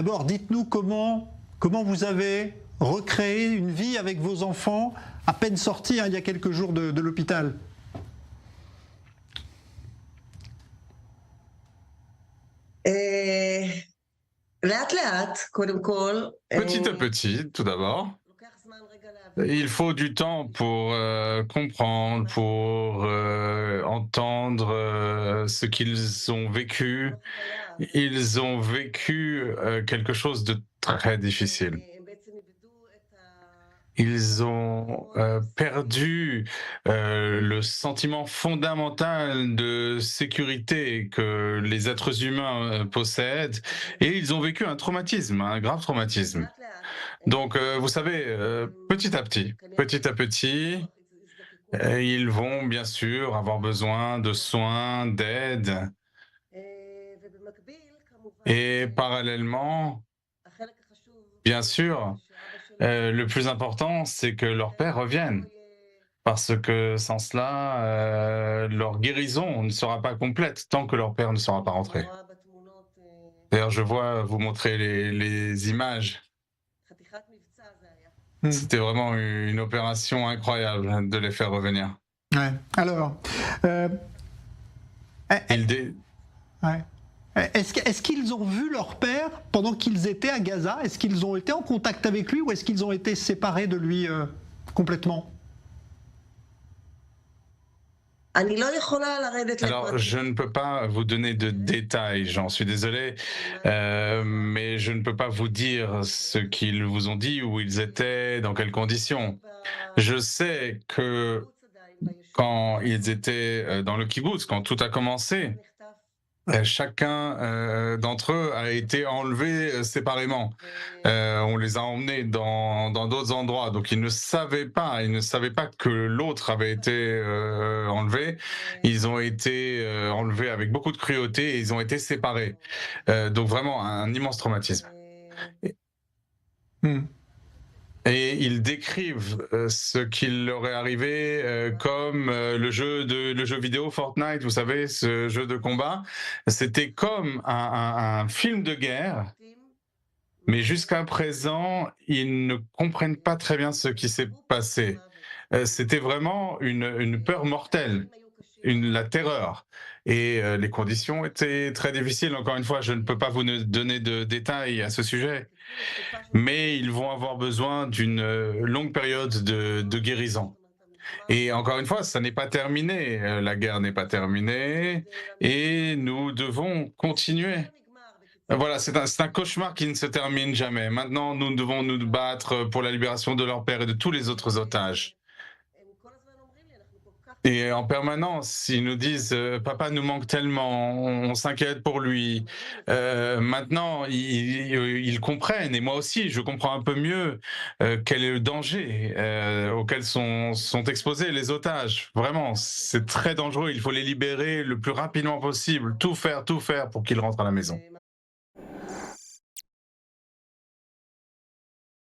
D'abord, dites-nous comment vous avez recréé une vie avec vos enfants à peine sortis il y a quelques jours de l'hôpital. אה, לאט לאט, קודם כל, Petit à petit, tout d'abord, לוקח זמן רגע להבין il faut du temps pour comprendre, pour entendre ce qu'ils ont vécu. לא חוויה, Ils ont vécu quelque chose de très difficile. הם בעצם איבדו את Ils ont הביטחון, perdu le sentiment fondamental de sécurité que les êtres humains possèdent et ils ont vécu un traumatisme, un grave traumatisme. לאט לאט, Donc, vous savez, כנראה petit à petit, יזדקקו, ils vont bien sûr avoir besoin de soins, d'aide, ובמקביל, כמובן, et parallèlement, החלק החשוב, bien sûr, שאבא שלו le plus important, c'est que leur père revienne. לא יהיה Parce que sans cela, leur guérison ne sera pas complète tant que leur père ne sera pas אני rentré. רואה בתמונות, D'ailleurs, je vois vous montrer les images. חתיכת מבצע זה היה. C'était vraiment une opération incroyable de les faire revenir. Ouais. Alors, euh, Ils dé- ouais. Est-ce qu'ils ont vu leur père pendant qu'ils étaient à Gaza? Est-ce qu'ils ont été en contact avec lui ou est-ce qu'ils ont été séparés de lui complètement? אני לא יכולה לרדת Alors, לפרטים, je ne peux pas vous donner de détails, j'en suis désolé, mais je ne peux pas vous dire ce qu'ils vous ont dit, où ils étaient, dans quelles conditions. Je sais que בקיבוץ עדיין, ביישוב, quand ils étaient dans le kibbutz, quand tout a commencé, נחטף, chacun d'entre eux a été enlevé séparément. On les a emmenés dans d'autres endroits, donc ils ne savaient pas que l'autre avait été enlevé. Ils ont été enlevés avec beaucoup de cruauté et ils ont été séparés. Donc vraiment un immense traumatisme. Hmm. Et ils décrivent ce qui leur est arrivé comme le jeu vidéo Fortnite, vous savez, ce jeu de combat. C'était comme un film de guerre, mais jusqu'à présent, ils ne comprennent pas très bien ce qui s'est passé. C'était vraiment une peur mortelle, la terreur. Et les conditions étaient très difficiles. Encore une fois, je ne peux pas vous donner de détails à ce sujet, mais ils vont avoir besoin d'une longue période de guérison. Et encore une fois, ça n'est pas terminé, la guerre n'est pas terminée, et nous devons continuer. Voilà, c'est un cauchemar qui ne se termine jamais. Maintenant, nous devons nous battre pour la libération de leur père et de tous les autres otages. Et en permanence, ils nous disent Papa nous manque tellement, on s'inquiète pour lui. Maintenant, ils comprennent, et moi aussi, je comprends un peu mieux quel est le danger auquel sont exposés les otages. Vraiment, c'est très dangereux, il faut les libérer le plus rapidement possible, tout faire pour qu'ils rentrent à la maison.